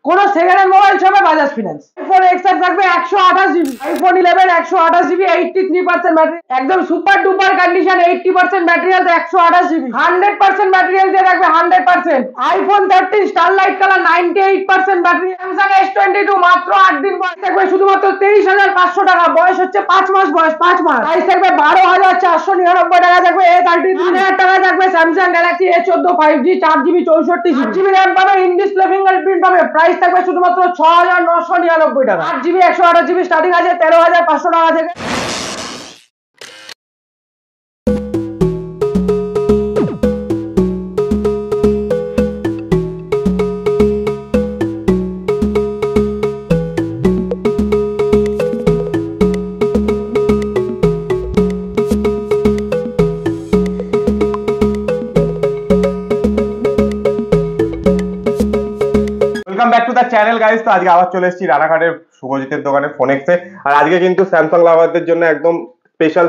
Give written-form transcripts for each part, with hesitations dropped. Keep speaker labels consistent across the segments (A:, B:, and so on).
A: কোনো second hand mobile ছবে Bajaj Finance. IPhone XR থাকবে 128 জিবি, আইফোন 11 128 জিবি, 83% ব্যাটারি, একদম super duper condition, 80% battery health, 128 GB, 100% battery health দিয়ে রাখবে 100%। IPhone 13 starlight colour, 98% battery. Samsung S22 মাত্র 8 দিন বয়স থাকবে শুধুমাত্র 23,500 টাকা, বয়স হচ্ছে 5 মাস, বয়স 5 মাস, প্রাইস থাকবে 12,499 টাকা থাকবে। A30 3000 টাকা থাকবে। Samsung Galaxy A14 5G 4GB 64GB RAM পাবে, ইন ডিসপ্লে ফিঙ্গারপ্রিন্ট পাবে, প্রাইস থাকবে শুধুমাত্র 6,999 টাকা। 8GB 128GB স্টার্টিং আছে 13,500 টাকা থেকে।
B: চ্যানেল গাইস, তো আজকে আবার চলে এসেছি রানাঘাটের শুভজিতের দোকানে ফোনেক্সে। আর আজকে কিন্তু স্যামসাং লাভারদের জন্য একদম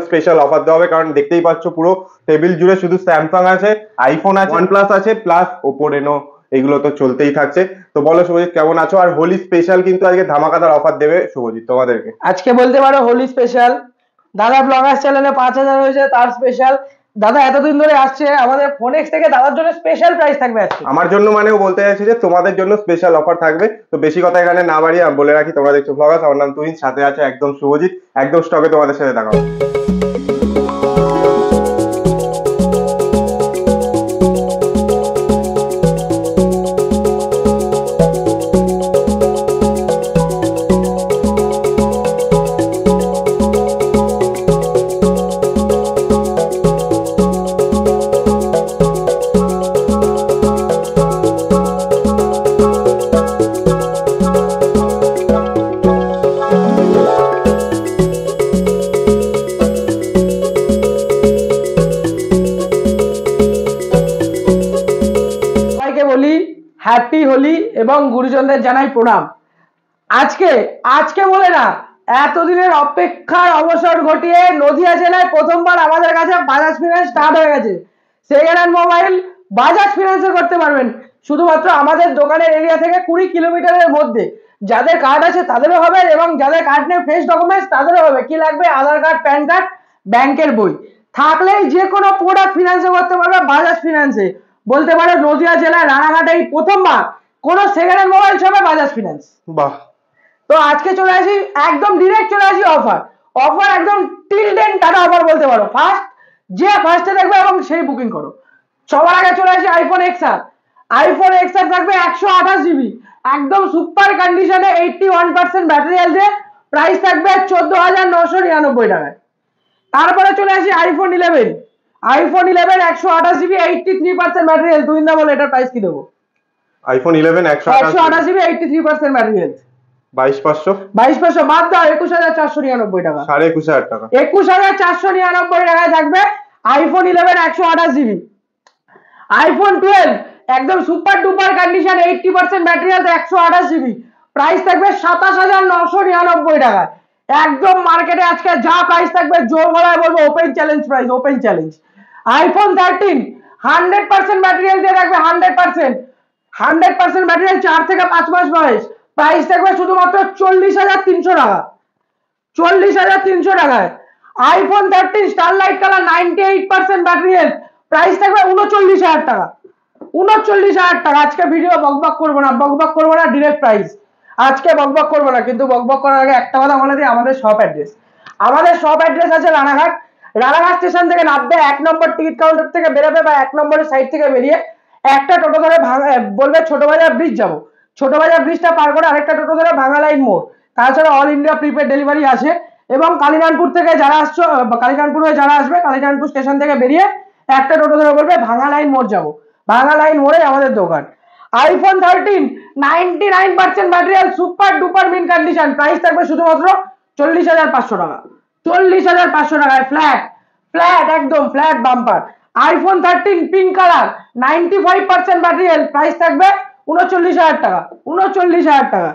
B: স্পেশাল অফার দেওয়া হবে, কারণ দেখতেই পাচ্ছ পুরো টেবিল জুড়ে শুধু স্যামসাং আছে, আইফোন আছে, OnePlus আছে, প্লাস ওপো রেনো, এগুলো তো চলতেই থাকছে। তো বলো শুভজিৎ, কেমন আছো? আর হোলি স্পেশাল কিন্তু আজকে ধামাকাদার অফার দেবে শুভজিৎ তোমাদেরকে।
A: আজকে বলতে পারো হোলি স্পেশাল। দাদা ব্লগার চ্যানেলে 5,000 হয়েছে, তার স্পেশাল। দাদা এতদিন ধরে আসছে আমাদের ফোনেক্স থেকে, দাদার জন্য স্পেশাল প্রাইস থাকবে আজকে।
B: আমার জন্য মানেও বলতে চাইছি যে তোমাদের জন্য স্পেশাল অফার থাকবে। তো বেশি কথা এখানে না বাড়িয়ে আমি বলে রাখি, তোমরা দেখছো ব্লগার্স, আমার নাম তুহিন, সাথে আছে একদম শুভজিৎ। একদম স্টকে তোমাদের সাথে দেখা হবে।
A: হ্যাপি হোলি এবং গুরুজনদের জানাই প্রণাম। আজকে বলে না, এতদিনের অপেক্ষার অবসর ঘটিয়ে নদিয়া জেলায় প্রথমবার আমাদের কাছে বাজাজ ফিনান্স স্টার্ট হয়ে গেছে। সেকেন্ড হ্যান্ড মোবাইল বাজাজ ফিনান্সে করতে পারবেন শুধুমাত্র আমাদের দোকানের এরিয়া থেকে 20 কিলোমিটারের মধ্যে। যাদের কার্ড আছে তাদেরও হবে, এবং যাদের কার্ড নেই ফ্রেশ ডকুমেন্টস তাদেরও হবে। কি লাগবে? আধার কার্ড, প্যান কার্ড, ব্যাংকের বই থাকলেই যে কোনো প্রোডাক্ট ফিনান্সে করতে পারবে বাজাজ ফিনান্সে। বলতে পারো নদিয়া জেলায় রানাঘাটে এই প্রথমবার কোনো সেকেন্ড হ্যান্ড মোবাইল ছবে বাজাজ ফিনান্স।
B: বাহ!
A: তো আজকে চলে আসি, একদম ডিরেক্ট চলে আসি অফার একদম টিল দেন টাটা অফার বলতে পারো। ফার্স্টে দেখবে এবং সেই বুকিং করো। সবার আগে চলে আসি আইফোন এক্সআর থাকবে 128 জিবি, একদম সুপার কন্ডিশনে, 81% ব্যাটারি হেলথে, প্রাইস থাকবে 14,999 টাকায়। তারপরে চলে আসি আইফোন 11 128 জিবি, 83% ব্যাটারি হেলথ। তুই না বলে এটার প্রাইস কি দেবো?
B: আইফোন 11
A: 128 জিবি, 83% ব্যাটারি হেলথ,
B: 22,500
A: বাদ দাও, 21,499 টাকা,
B: 21,500 টাকা,
A: 21,499 টাকায় থাকবে আইফোন 11 128 জিবি। আইফোন 12 একদম super duper condition, 80% battery health, 128 GB, price থাকবে 27,999 টাকা। একদম মার্কেটে আজকে যা প্রাইস থাকবে জোর গলায় বলবো open challenge price, open challenge. IPhone 13 100% battery health দিয়ে রাখবে, 100% ব্যাটারি হেলথ, 4 থেকে 5 মাস বয়স, প্রাইস থাকবে শুধুমাত্র 40,300 টাকা, 40,300 টাকায়। IPhone 13 starlight colour, 98% battery health, price থাকবে 39,000 টাকা, 39,000 টাকা। আজকে ভিডিও বকবক করবো না, ডিরেক্ট প্রাইস। আজকে বকবক করবো না, কিন্তু বকবক করার আগে একটা কথা বলে দিই, আমাদের শপ অ্যাড্রেস আছে রানাঘাট স্টেশন থেকে নামবে, 1 নম্বর টিকিট কাউন্টার থেকে বেরোবে বা 1 নম্বরের সাইড থেকে বেরিয়ে একটা টোটো ধরে বলবে ছোট বাজার ব্রিজ যাবো, ছোট বাজার ব্রিজটা পার করে আরেকটা টোটো ধরে ভাঙা লাইন মোড়। তাছাড়া অল ইন্ডিয়া প্রিপেড ডেলিভারি আছে। এবং কালিকানপুর থেকে যারা আসছো, কালিকানপুর হয়ে যারা আসবে, কালিকানপুর স্টেশন থেকে বেরিয়ে একটা টোটো ধরে বলবে ভাঙা লাইন মোড় যাবো, ভাঙা লাইন মোড়ে আমাদের দোকান। IPhone 13 99% battery health, super duper mint condition, price থাকবে শুধুমাত্র 40,500 টাকা, 40,500 টাকায় ফ্ল্যাট একদম flat bumper. IPhone 13 pink colour, 95% battery health, price থাকবে 39,000 টাকা, 39,000 টাকা।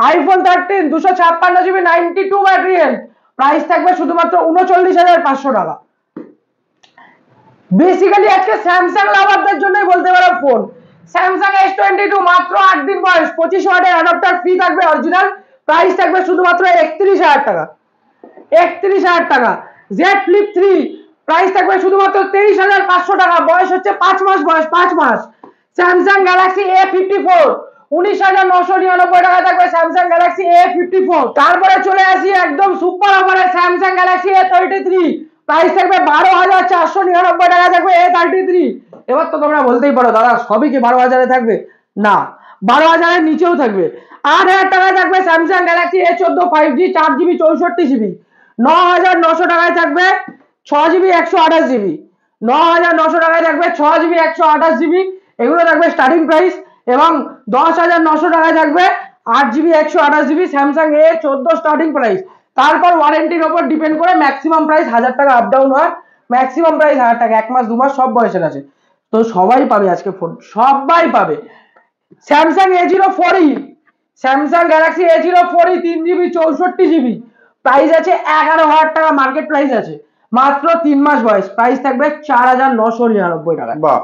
A: IPhone 13 256 GB, 92 battery health, price থাকবে শুধুমাত্র 39,500 টাকা। বেসিক্যালি আজকে স্যামসাং লাভারদের জন্যই বলতে পারো ফোন। স্যামসাং S22 মাত্র 8 দিন বয়স, 25 ওয়াটের অ্যাডাপ্টার ফ্রি থাকবে অরিজিনাল, প্রাইস থাকবে শুধুমাত্র 31,000 টাকা। 31,000 টাকা। Z Flip 3 প্রাইস থাকবে শুধুমাত্র 23,500 টাকা, বয়স হচ্ছে 5 মাস, বয়স 5 মাস। স্যামসাং গ্যালাক্সি A54 19,999 টাকা থাকবে স্যামসাং গ্যালাক্সি A54। তারপরে চলে আসি একদম সুপার অফারে স্যামসাং গ্যালাক্সি A33, প্রাইস থাকবে 12,499 টাকা থাকবে A33। এবার তো তোমরা বলতেই পারো দাদা সবই কি 12,000 এ থাকবে? না, 12,000 এর নিচেও থাকবে। 8,000 টাকা থাকবে Samsung Galaxy A14 5G 4GB 64GB, 9,900 টাকায় থাকবে 6GB 128GB, 9,900 টাকায় থাকবে 6GB 128GB, এগুলো থাকবে স্টার্টিং প্রাইস। এবং 10,900 টাকায় থাকবে 8GB 128GB Samsung A14 starting price. তারপর ওয়ারেন্টির উপর ডিপেন্ড করে ম্যাক্সিমাম প্রাইস 1000 টাকা আপ ডাউন হয়, ম্যাক্সিমাম প্রাইস 1000 টাকা, 1 মাস 2 মাস সব বয়সের আছে। তো সবাই পাবে আজকে ফোন, সবাই পাবে। Samsung A04e, Samsung Galaxy A04e 3GB 64GB, price আছে 11,000 টাকা, মার্কেট প্রাইস আছে, মাত্র 3 মাস বয়স, প্রাইস থাকবে 4,999 টাকা।
B: বাহ,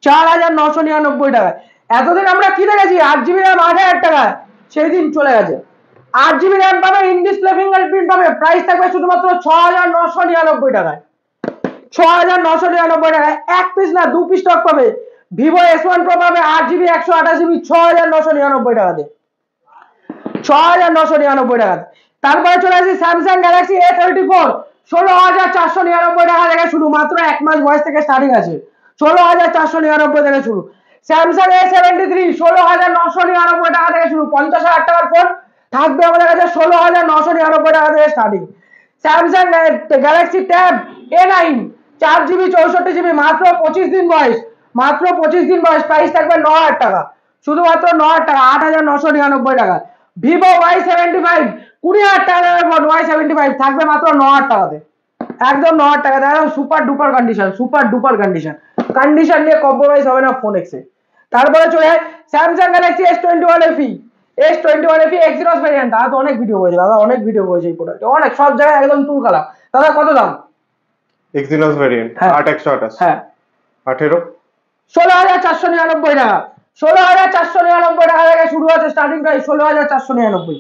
A: 4,999 টাকা। এতদিন আমরা কি দেখেছি 8GB র্যাম 8,000 টাকা, সেই দিন চলে গেছে। 8GB র্যাম পাবে, ইন ডিসপ্লে ফিঙ্গারপ্রিন্ট পাবে, প্রাইস থাকবে শুধুমাত্র 6,999 টাকায়। 6,999 টাকায় এক পিস না 2 পিস স্টক পাবে। ভিভো S1 Pro পাবে 8GB 128GB 6,999 টাকাতে, 6,999 টাকাতে। তারপরে চলে আসি স্যামসাং গ্যালাক্সি A34 16,499 টাকা থেকে শুরু, মাত্র 1 মাস বয়স থেকে স্টার্টিং আছে, 16,499 থেকে শুরু। স্যামসাং A73 16,999 টাকা থেকে শুরু, 50,000 টাকার ফোন থাকবে আমাদের কাছে 16,999 টাকা থেকে starting. Samsung Galaxy tab A9 4GB 64GB, মাত্র 25 দিন বয়স, মাত্র 25 দিন বয়স, প্রাইস থাকবে 9,000 টাকা, শুধুমাত্র 9,000 টাকা, 8,999 টাকা। ভিভো Y75 20,000 টাকার ফোন Y75 থাকবে মাত্র 9,000 টাকাতে, একদম 9,000 টাকাতে, একদম super duper condition, super duper condition, condition নিয়ে কম্প্রোমাইজ হবে না ফোন এক্সে। তারপরে চলে Samsung Galaxy S21 FE, S21 FE Exynos variant, দাদা তো অনেক ভিডিও করেছে, দাদা অনেক ভিডিও করেছে এই প্রোডাক্টে, অনেক সব জায়গায় একদম তুল কালা। দাদা কত দাম?
B: এক্সিনক্স ভেরিয়েন্ট 8,128,
A: হ্যাঁ
B: 18,
A: 16,499 টাকা, 16,499 টাকা থেকে শুরু আছে starting price, 16,499।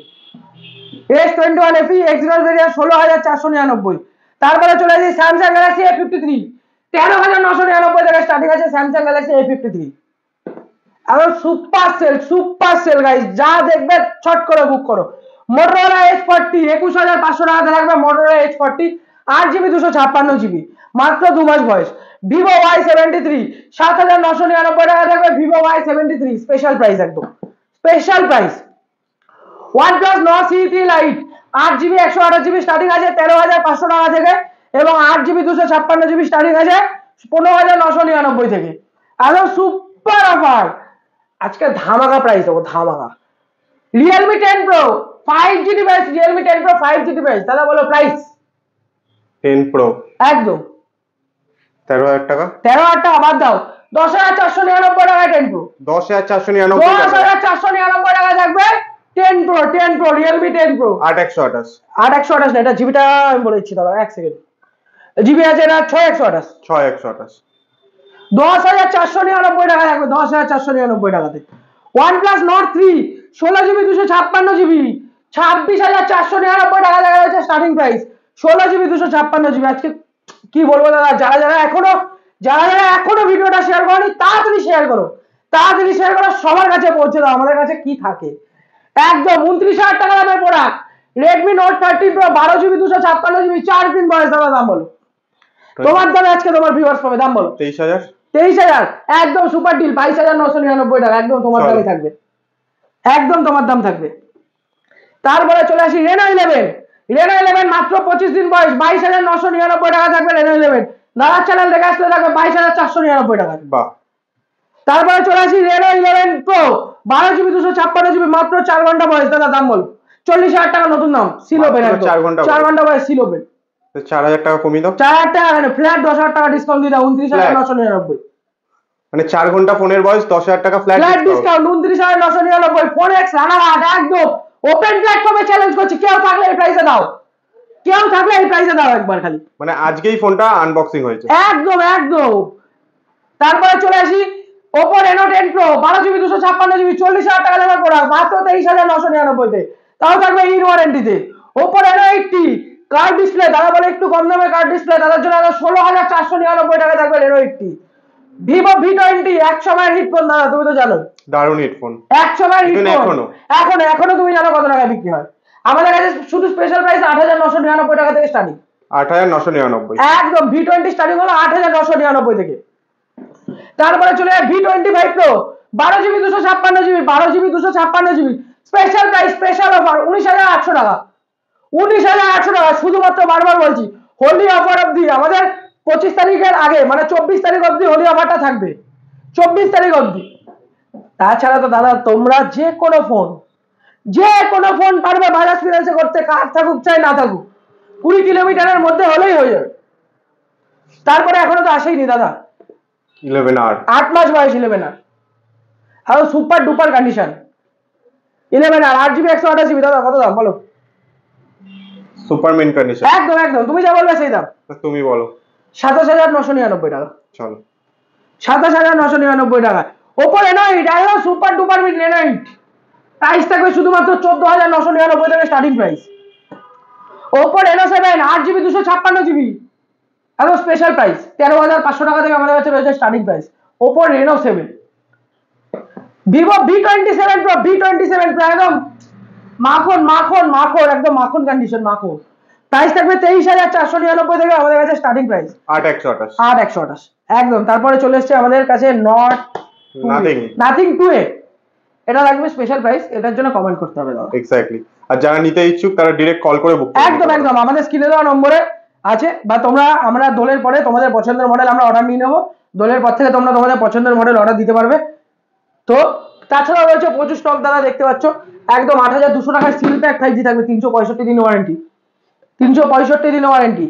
A: S21 FE Exynos variant 16,499। তারপরে চলে আসি স্যামসাং গ্যালাক্সি A53 13,999 টাকা স্টার্টিং আছে স্যামসাং গ্যালাক্সি A53। এখন super sale, super sale guys, যা দেখবে ছট করে বুক করো। মোটরোলা H40 21,500 টাকাতে থাকবে, মোটরোলা H40 8GB 256GB, মাত্র 2 মাস বয়স। ভিভো Y73 7,999 টাকা থাকবে, ভিভো Y73 স্পেশাল প্রাইস, একদম special price. OnePlus Nord CE3 Lite 8GB 128GB starting আছে 13,500 টাকা থেকে, এবং 8GB 256GB স্টার্টিং আছে 15,999 থেকে। একদম সুপার অফার, আজকে ধামাকা প্রাইস দেবো, ধামাকা। Realme 10 Pro 5G device, Realme 10 Pro 5G device, দাদা বলো প্রাইস।
B: 10 Pro
A: একদম
B: 13,000 টাকা,
A: 13,000 টাকা বাদ দাও, 10,499 টাকা 10 Pro,
B: 10,499 টাকা,
A: 10,499 টাকা থাকবে 10 Pro, 10 Pro Realme 10 Pro
B: 8,128,
A: 8,128 না, এটা জিবিটা আমি বলে দিচ্ছি, দাঁড়াও এক সেকেন্ড, জিবি আছে এটা 6,128,
B: 6,128,
A: 10,499 টাকা থাকবে, 10,499 টাকাতে। OnePlus Nord 3 16GB 256GB 26,499 টাকা দেখা যাচ্ছে স্টার্টিং প্রাইস, 16GB 256GB। আজকে কি বলবো দাদা, যারা যারা এখনো ভিডিওটা শেয়ার করনি তাড়াতাড়ি শেয়ার করো, তাড়াতাড়ি শেয়ার করো, সবার কাছে পৌঁছে দাও। আমাদের কাছে কি থাকে, একদম 29,000 টাকা দামের product, Redmi Note 13 Pro 12GB 256GB 4 দিন বয়স, দাদা দাম বলো তোমার দামে, আজকে তোমার ভিউয়ার্স পাবে, দাম বলো।
B: 23,000,
A: 23,000, একদম সুপার ডিল, 22,999 টাকা, একদম তোমার দামই থাকবে, একদম তোমার দাম থাকবে। তারপরে চলে আসি Reno 11, Reno 11 মাত্র 25 দিন বয়স, 22,999 টাকা থাকবে Reno 11। দাদার চ্যানেল দেখে আসলে থাকবে 22,499 টাকা।
B: বাহ।
A: তারপরে চলে আসি Reno 11 Pro 12GB 256GB, মাত্র 4 ঘন্টা বয়স, দাদা দাম বল। 40,000 টাকা নতুন দাম, সিল ওপেন, 4 ঘন্টা বয়স সিল ওপেন।
B: 4,000 টাকা কমিয়ে দাও,
A: 4,000 টাকা মানে ফ্ল্যাট 10,000 টাকা ডিসকাউন্ট দিয়ে দাও, 29,999।
B: মানে 4 ঘন্টা ফোনের বয়স 10,000 টাকা flat
A: discount, 29,999। Phone x Ranaghat একদম ওপেন প্ল্যাটফর্মে চ্যালেঞ্জ করছি, কেউ থাকলে এই প্রাইসে দাও, কেউ থাকলে এই প্রাইসে দাও একবার খালি।
B: মানে আজকেই ফোনটা আনবক্সিং হয়েছে,
A: একদম একদম। তারপরে চলে আসি Oppo Reno 10 Pro 12GB 256GB 40,000 টাকা দামের প্রোডাক্ট মাত্র 23,999 তে, তাও থাকবে ইন ওয়ারেন্টিতে। Oppo Reno 80 কার্ড ডিসপ্লে, দাদা বলে একটু কম দামে কার্ড ডিসপ্লে, তাদের জন্য 16,499 টাকা থাকবে Reno 80। Vivo V20 এক সময়ের হিটফোন, দাদা তুমি তো জানো
B: দারুণ হেডফোন,
A: এক সময়ের হিটফোন, এখনো তুমি জানো কত টাকা বিক্রি হয়? আমাদের কাছে শুধু স্পেশাল প্রাইস 8,999 টাকা থেকে স্টার্টিং।
B: 8,999
A: একদম V20 স্টার্টিং হলো 8,999 থেকে। তারপরে চলে যায় V25 Pro 12GB 256GB 12GB special price, special offer 19,800 টাকা। 19,800 টাকা শুধুমাত্র, বারবার বলছি হোলি অফার অবধি, আমাদের 25 তারিখের আগে মানে 24 তারিখ অবধি হোলি অফারটা থাকবে, 24 তারিখ অবধি। তাছাড়া তো দাদা তোমরা যে কোনো ফোন পারবে বাজাজ ফিনান্সে করতে, কার থাকুক চাই না থাকুক, 20 কিলোমিটারের মধ্যে হলেই হয়ে যাবে। তারপরে এখনো তো আসেইনি দাদা
B: 11R
A: 8 মাস বয়স 11R, আর super duper condition 11R 8GB 128GB। দাদা কত দাম বলো?
B: সুপারম্যান কন্ডিশন,
A: একদম তুমি যা বলবে সেই দাম।
B: তুমি বলো।
A: 27,999 টাকা।
B: চলো
A: 27,999 টাকা। Oppo Reno 8 একদম super duper mid Reno 8 price থাকবে শুধুমাত্র 14,999 টাকা starting price. Oppo Reno 7 8GB 256GB একদম স্পেশাল প্রাইস 13,500 টাকা থেকে আমাদের কাছে রয়েছে starting price Oppo Reno 7। Vivo V27 Pro একদম মাখন একদম মাখন কন্ডিশন, মাখন। প্রাইস থাকবে 23,499 থেকে আমাদের কাছে স্টার্টিং প্রাইস 8,128 একদম। তারপরে চলে এসেছে আমাদের কাছে নাথিং 2A, এটা লাগবে স্পেশাল প্রাইস, এটার জন্য কমেন্ট করতে হবে দাদা।
B: এক্স্যাক্টলি। আর যারা নিতে ইচ্ছুক তারা ডাইরেক্ট কল করে বুক করতে
A: একদম আমাদের স্ক্রিনে দেওয়া নম্বরে আছে, বা আমরা দোলের পরে তোমাদের পছন্দের মডেল আমরা অর্ডার নিয়ে নেবো, দোলের পর থেকে তোমরা তোমাদের পছন্দের মডেল অর্ডার দিতে পারবে। তো তাছাড়া রয়েছে প্রচুর স্টক, দাদা দেখতে পাচ্ছ একদম 8,200 টাকার সিল প্যাক 5G থাকবে, 365 দিন ওয়ারেন্টি, 365 দিন ওয়ারেন্টি।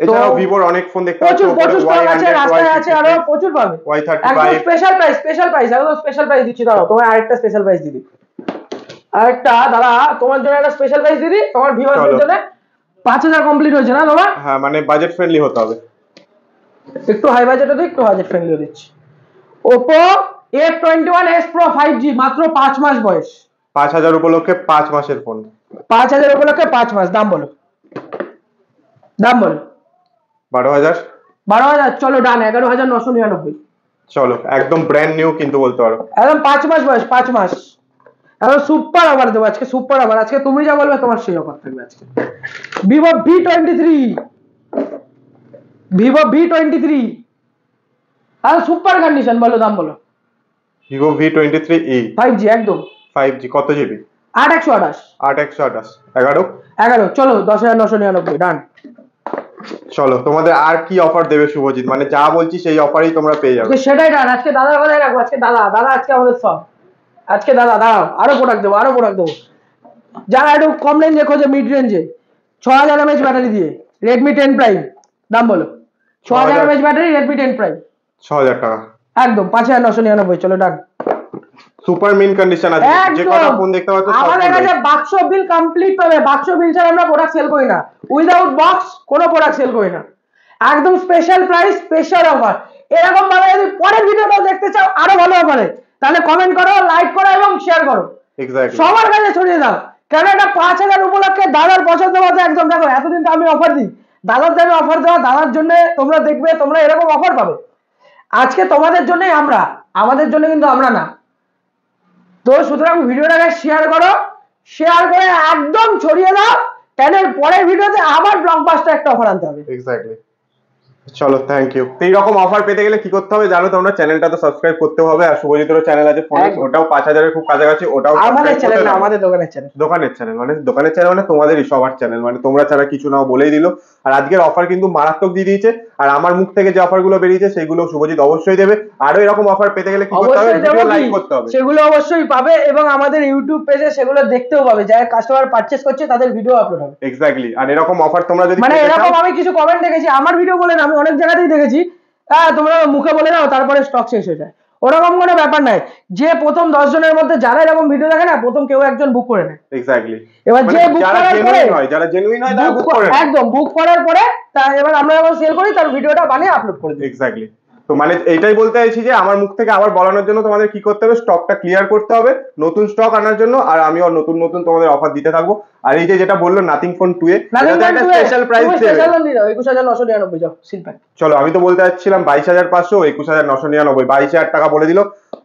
B: এছাড়াও ভিভোর অনেক ফোন দেখতে পাচ্ছ,
A: প্রচুর স্টক আছে, রাস্তায় আছে, আরো প্রচুর পাবে। একদম স্পেশাল প্রাইস একদম স্পেশাল প্রাইস দিচ্ছি। দাঁড়াও তোমার আরেকটা স্পেশাল প্রাইস দিদি, আরেকটা দাদা তোমার জন্য একটা স্পেশাল প্রাইস দিদি, তোমার ভিউয়ারদের জন্য 5,000 কমপ্লিট হয়েছে না তোমার?
B: হ্যাঁ মানে বাজেট ফ্রেন্ডলি হতে হবে,
A: একটু হাই বাজেটে তো একটু বাজেট ফ্রেন্ডলি দিচ্ছি। Oppo F21s Pro 5G মাত্র 5 মাস বয়স,
B: 5,000 উপলক্ষে 5 মাসের ফোন,
A: 5,000 উপলক্ষে 5 মাস। দাম বলো 12,000 চলো ডান, 11,999।
B: চলো একদম ব্র্যান্ড নিউ কিন্তু বলতে পারো,
A: একদম 5 মাস বয়স, 5 মাস একদম সুপার অফার দেবো আজকে, সুপার অফার আজকে, তুমি যা বলবে তোমার সেই অফার থাকবে আজকে। Vivo V23 আর সুপার কন্ডিশন, বলো দাম বলো।
B: Vivo V23e
A: 5G একদম
B: 5G কত জিবি?
A: 8,128
B: 11
A: চলো 10,999 ডান।
B: চলো তোমাদের আর কি অফার দেবে শুভজিৎ, মানে যা বলছি সেই অফারই তোমরা পেয়ে যাবে।
A: সেটাই ডান, আজকে দাদার কথাই রাখবো, আজকে দাদা আজকে আমাদের সব, আজকে দাদা দাঁড়াও আরো প্রোডাক্ট দেবো যারা একটু কম রেঞ্জে খোঁজে, মিড রেঞ্জে 6,000 mAh ব্যাটারি দিয়ে Redmi 10 Prime, দাম বলো। 6,000 mAh ব্যাটারি Redmi 10 Prime
B: 6,000 টাকা
A: একদম 5,999। চলো ডান।
B: সুপার মিন কন্ডিশন আছে, যে কটা ফোন দেখতে পাচ্ছ
A: আমাদের কাছে বাক্স বিল কমপ্লিট পাবে, বাক্স বিল ছাড়া আমরা প্রোডাক্ট সেল করি না, উইদাউট বক্স কোনো প্রোডাক্ট সেল করি না, একদম স্পেশাল প্রাইস, স্পেশাল অফার। এরকম ভাবে যদি পরের ভিডিওটা দেখতে চাও আরো ভালো অফারে, তাহলে কমেন্ট করো, লাইক করো এবং শেয়ার করো, সবার কাছে ছড়িয়ে দাও। কেন এটা 5,000 উপলক্ষে দাদার পছন্দ মতো একদম, দেখো এতদিন তো আমি অফার দিই, দাদার দামে অফার দেওয়া, দাদার জন্য তোমরা দেখবে তোমরা এরকম অফার পাবে। আজকে তোমাদের জন্যই আমরা, আমাদের জন্য কিন্তু আমরা না। তো সুতরাং ভিডিওটাকে শেয়ার করো, শেয়ার করে একদম ছড়িয়ে দাও, কেন পরের ভিডিওতে আবার ব্লকবাস্টার একটা অফার আনতে হবে।
B: এক্স্যাক্টলি। চলো থ্যাংক ইউ। এই রকম অফার পেতে গেলে কি করতে হবে জানো তোমরা? চ্যানেলটা তো সাবস্ক্রাইব করতে হবে, আর শুভজিতের চ্যানেল আছে ফোনে, ওটাও 5,000 এর খুব কাছাকাছি, ওটাও
A: আমাদের চ্যানেল না, আমাদের দোকানের চ্যানেল
B: মানে তোমাদেরই সবার চ্যানেল, মানে তোমরা ছাড়া কিছু নাও বলেই দিল। আর আজকের অফার কিন্তু মারাত্মক দিয়ে দিয়েছে, আর আমার মুখ থেকে যে অফার গুলো বেরিয়েছে সেগুলো শুভজিৎ অবশ্যই দেবে। আরো এরকম অফার পেতে গেলে কি করতে হবে? ভিডিও লাইক করতে হবে,
A: সেগুলো অবশ্যই পাবে, এবং আমাদের ইউটিউব পেজে সেগুলো দেখতেও পাবে, যারা কাস্টমার পারচেজ করছে তাদের ভিডিও আপলোড হবে।
B: এক্স্যাক্টলি। আর এরকম অফার তোমরা যদি
A: মানে এরকম আমি কিছু কমেন্ট দেখেছি, আমার ভিডিও বলে না, আমি অনেক জায়গাতেই দেখেছি, তোমরা মুখে বলে নাও তারপরে স্টক শেষ হয়ে যায়, ওরকম কোনো ব্যাপার নাই। যে প্রথম 10 জনের মধ্যে যারা এরকম ভিডিও দেখে না, প্রথম কেউ একজন বুক করে নেয়।
B: এক্স্যাক্টলি।
A: এবার যে বুক করার পরে,
B: যারা জেনুইন হয় তারা বুক করে
A: একদম বুক করার পরে, তা এবার আমরা যখন সেল করি তার ভিডিওটা বানিয়ে আপলোড করে দিই।
B: এক্স্যাক্টলি। তো মানে এইটাই বলতে চাইছি যে আমার মুখ থেকে আবার বলানোর জন্য তোমাদের কি করতে হবে, স্টকটা ক্লিয়ার করতে হবে নতুন স্টক আনার জন্য, আর আমিও নতুন নতুন তোমাদের অফার দিতে থাকবো। আর এই যে যেটা বললো নাথিং ফোন 2 এটাতে একটা স্পেশাল প্রাইস দেবে।
A: 21999 যাও সিল প্যাক।
B: চলো আমি তো বলতে যাচ্ছিলাম 22,500, 21,999, 22,000 টাকা বলে দিল,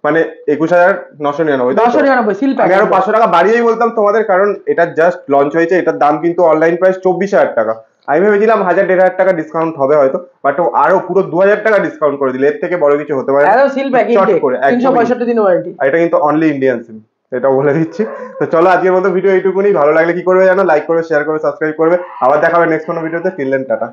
B: মানে 21,999।
A: 999 সিল প্যাক।
B: আমি আরো 500 টাকা বাড়িয়েই বলতাম তোমাদের, কারণ এটা জাস্ট লঞ্চ হয়েছে, এটার দাম কিন্তু অনলাইন প্রাইস 24,000 টাকা। আমি ভেবেছিলাম 1,000-1,500 টাকা ডিসকাউন্ট হবে হয়তো, বাট আরো পুরো 2,000 টাকা ডিসকাউন্ট করে দিল, এর থেকে বড় কিছু হতে পারে না।
A: একদম সিল প্যাক,
B: চট করে
A: 365 দিন ওয়ারেন্টি।
B: এটা কিন্তু অনলি ইন্ডিয়ান সিম, এটা বলে দিচ্ছি। তো চলো আজকের মতো ভিডিও এইটুকুনি। ভালো লাগলে কি করবে জানো, লাইক করবে, শেয়ার করবে, সাবস্ক্রাইব করবে। আবার দেখা হবে নেক্সট কোনো ভিডিওতে। Till then tata.